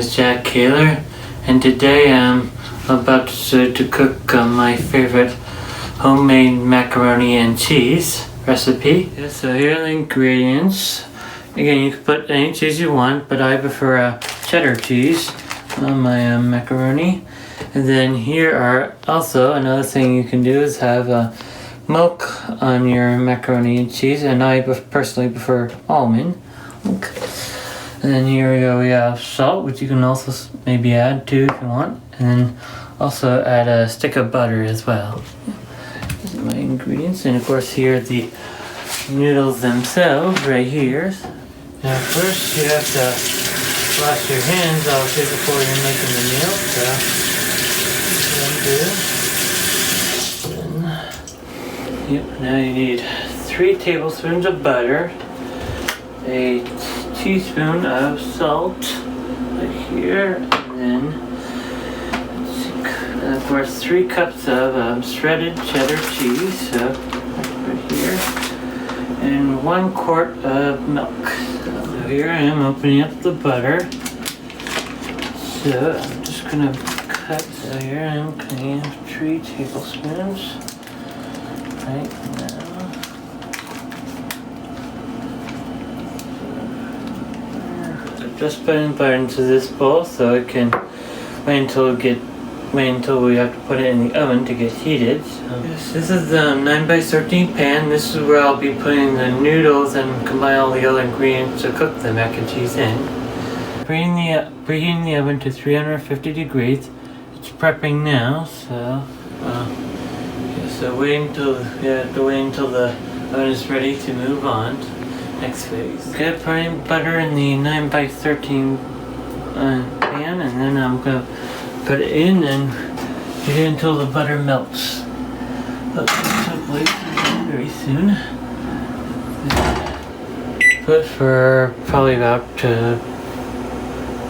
is Jack Kaler, and today I'm about to cook my favorite homemade macaroni and cheese recipe. Yeah, so here are the ingredients. Again, you can put any cheese you want, but I prefer cheddar cheese on my macaroni. And then here are also another thing you can do is have milk on your macaroni and cheese, and I personally prefer almond milk. And then here we have salt, which you can also maybe add to if you want, and then also add a stick of butter as well. These are my ingredients, and of course here are the noodles themselves right here. Now first you have to wash your hands obviously before you're making the meal, so yep, now you need 3 tablespoons of butter, a teaspoon of salt right here, and then of course 3 cups of shredded cheddar cheese, so right here, and 1 quart of milk. So here I am opening up the butter. So I'm just gonna cut. So here I am cutting 3 tablespoons right now. Just putting butter into this bowl so it can wait until we have to put it in the oven to get heated. So this is the 9x13 pan. This is where I'll be putting the noodles and combine all the other ingredients to cook the mac and cheese in. Preheating the oven to 350 degrees. It's prepping now, so so we have to wait until the oven is ready to move on. Next phase. Okay, putting butter in the 9x13 pan, and then I'm gonna put it in and heat it until the butter melts. Wait very soon. Put for probably about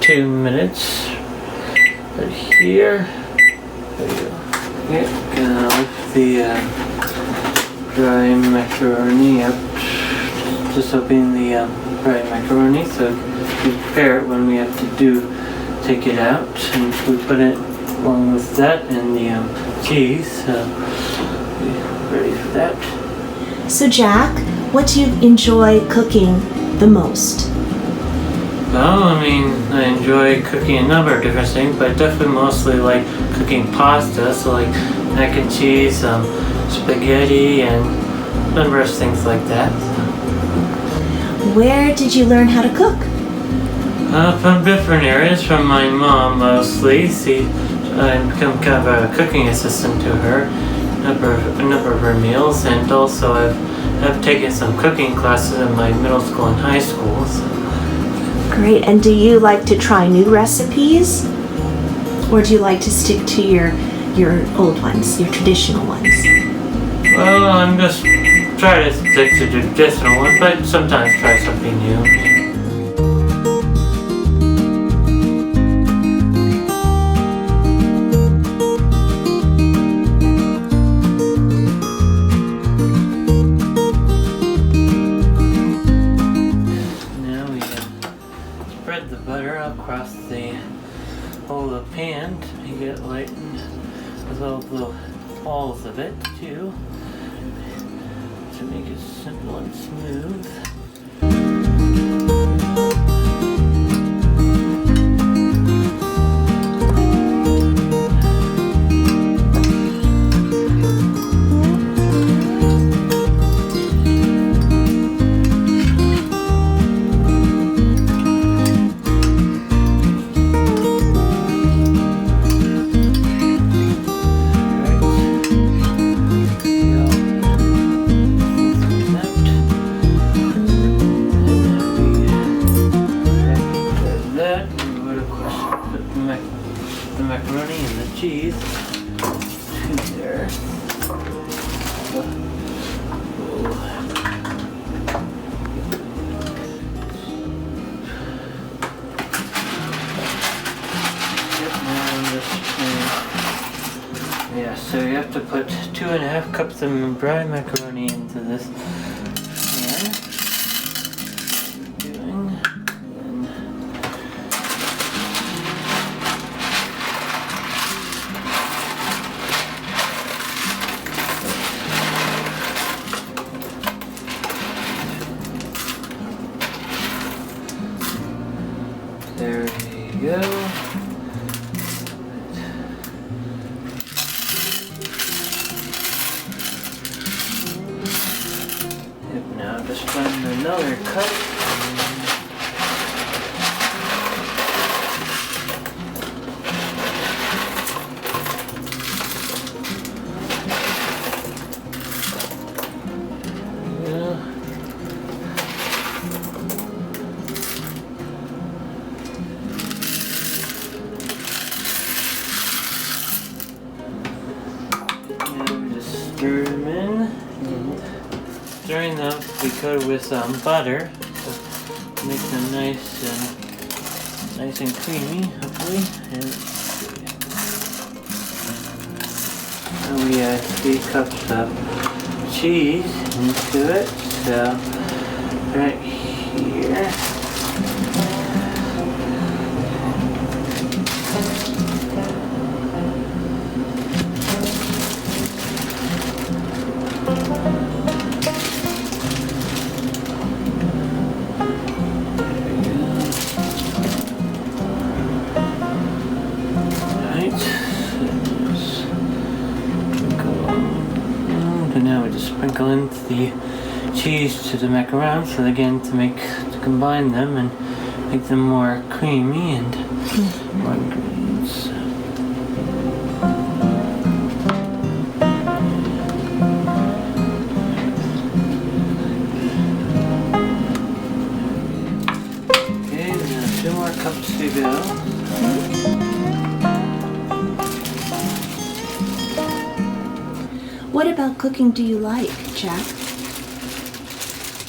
2 minutes. Right here. There you go. Okay, gonna lift the dry macaroni up. Just opening the dry macaroni so we prepare it when we have to take it out, and we put it along with that and the cheese, so we're ready for that. So Jack, what do you enjoy cooking the most? Well, I mean, I enjoy cooking a number of different things, but I definitely mostly like cooking pasta, so like mac and cheese, spaghetti, and a number of things like that. Where did you learn how to cook? From different areas, from my mom mostly. I've become kind of a cooking assistant to her, a number of her meals, and also I've taken some cooking classes in my middle school and high school. So. Great, and do you like to try new recipes? Or do you like to stick to your old ones, your traditional ones? Well, I'm just trying to stick to the traditional ones, but sometimes try something new. Spread the butter across the whole of the pan to make it lighten, as well as the walls of it too, to make it simple and smooth. The macaroni and the cheese in there. Yeah, so you have to put 2.5 cups of dry macaroni into this pan. just find another cup. Stir them in, and stirring them we coat it with some butter to make them nice and creamy, hopefully. And we add 3 cups of cheese into it. So right here. And now we just sprinkle in the cheese to the macaroni, so again to combine them and make them more creamy and more ingredients. Okay, now 2 more cups to go. What about cooking do you like, Jack?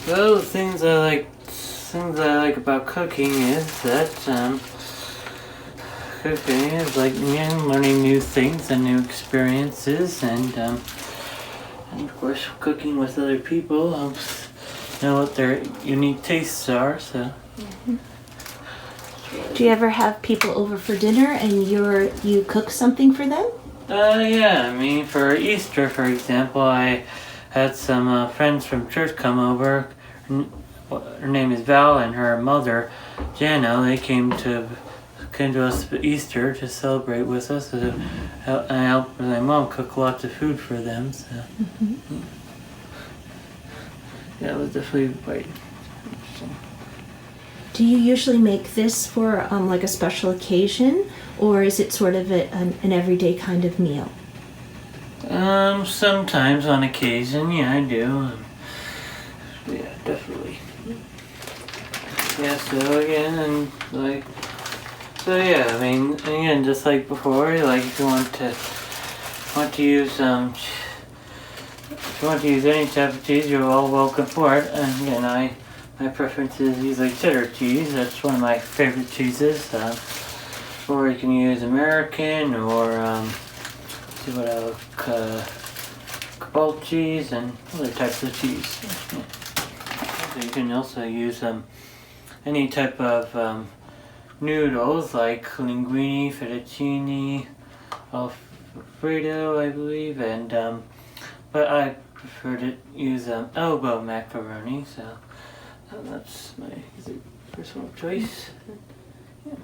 Well, the things I like about cooking is that cooking is like learning new things and new experiences, and of course cooking with other people helps know what their unique tastes are. So. Do you ever have people over for dinner and you cook something for them? Yeah, I mean, for Easter, for example, I had some friends from church come over. Her name is Val, and her mother, Jana. They came to us for Easter to celebrate with us. So I helped my mom cook lots of food for them. So yeah, it was definitely quite interesting. Do you usually make this for like a special occasion, or is it sort of an everyday kind of meal? Sometimes on occasion, yeah, I do. Yeah, definitely. Yeah, so again, I mean, again, just like before, like if you want to use any type of cheese, you're all welcome for it. And again, my preference is use like cheddar cheese. That's one of my favorite cheeses. Or you can use American, or see what else, Cabal cheese and other types of cheese. So you can also use any type of noodles like linguine, fettuccine, Alfredo, I believe, and but I prefer to use elbow macaroni. So. That's my personal choice. Yeah.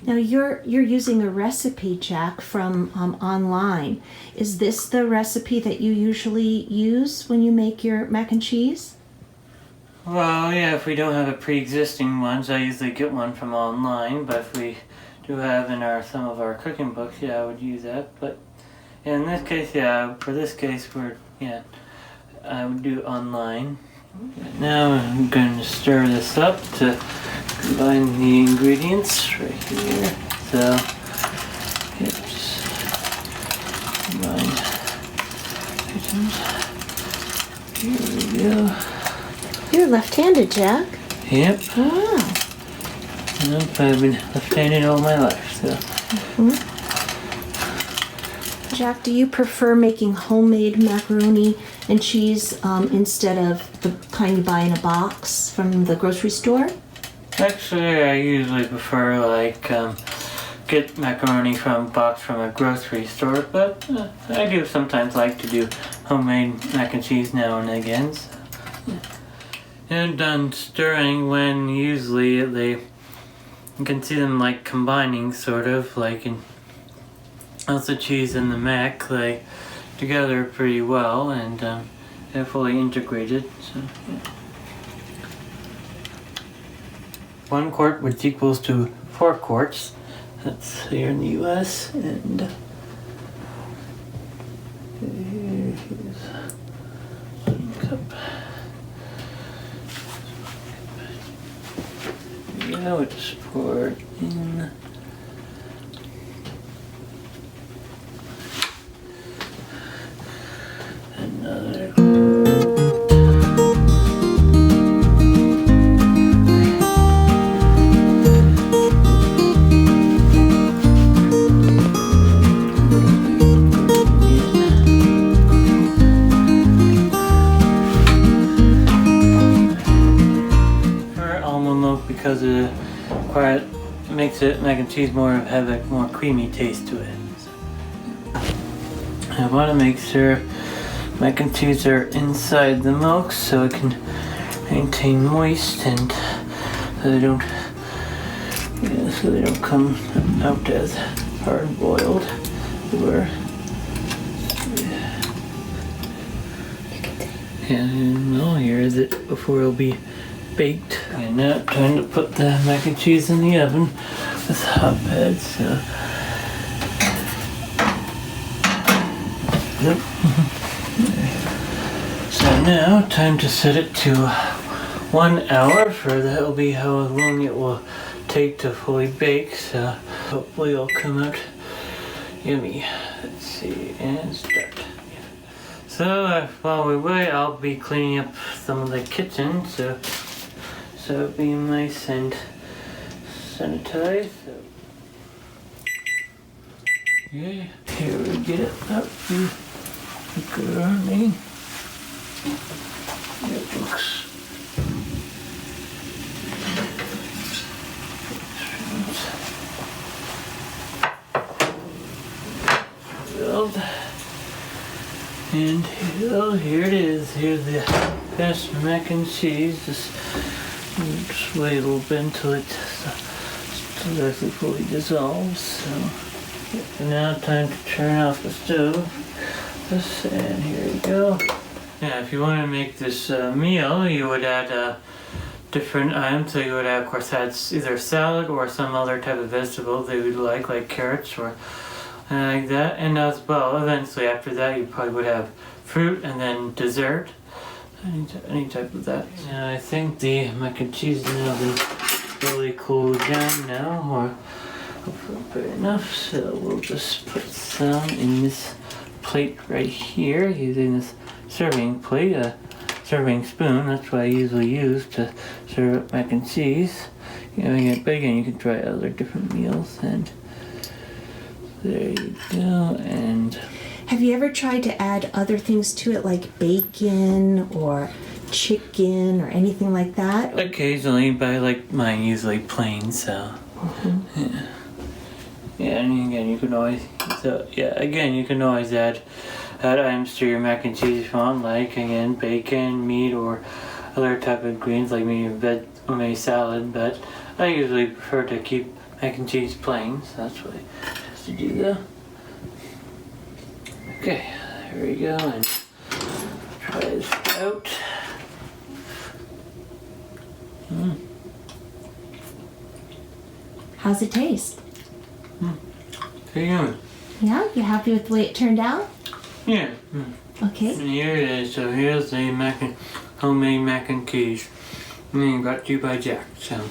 Now you're using a recipe, Jack, from online. Is this the recipe that you usually use when you make your mac and cheese? Well, yeah, if we don't have a pre-existing ones, I usually get one from online. But if we do have in some of our cooking books, yeah, I would use that. But in this case, yeah, for this case, I would do online. Now I'm going to stir this up to combine the ingredients right here. So, just combine items. Here we go. You're left-handed, Jack. Yep. Wow. Nope, I've been left-handed all my life, so. Jack, do you prefer making homemade macaroni and cheese instead of the kind you buy in a box from the grocery store? Actually, I usually prefer get macaroni from a box from a grocery store, but I do sometimes like to do homemade mac and cheese now and again. So. And done stirring when usually you can see them like combining sort of like in also cheese and the mac together pretty well, and They're fully integrated. So yeah. 1 quart, which equals to 4 quarts. That's here in the U.S. And here's 1 cup. Now we just pour it in. Another. Because it makes it mac and cheese have a more creamy taste to it. I want to make sure mac and cheese are inside the milk so it can maintain moist and so they don't come out as hard boiled. And no, here is it before it'll be baked. And now time to put the mac and cheese in the oven with hotbed. So now time to set it to 1 hour for that will be how long it will take to fully bake. So hopefully it'll come out yummy. Let's see and start. So while we wait, I'll be cleaning up some of the kitchen. So it'll be nice and sanitized. Okay, here we get up to macaroni. It looks filled. And here it is. Here's the best mac and cheese. Just wait a little bit until it directly fully dissolves. So now time to turn off the stove. And here you go. Yeah, if you want to make this meal, you would add different items. So you would add, of course, either salad or some other type of vegetable that you would like carrots or like that. And as well, eventually after that, you probably would have fruit and then dessert. Any type of that. Yeah, I think the mac and cheese now has really cooled down now, or hopefully enough. So we'll just put some in this plate right here using this serving plate, a serving spoon. That's what I usually use to serve up mac and cheese. But again, you can try other different meals. And there you go. And have you ever tried to add other things to it, like bacon or chicken or anything like that? Occasionally, but I like mine usually plain, so yeah. Yeah, and again, you can always add items to your mac and cheese if you want, like again bacon, meat, or other type of greens like maybe salad. But I usually prefer to keep mac and cheese plain, so that's what I have to do though. Okay, here we go, and try this out. How's it taste? Pretty good. Yeah, you happy with the way it turned out? Yeah. Okay. And here it is. So here's the homemade mac and cheese. Brought to you by Jack. So.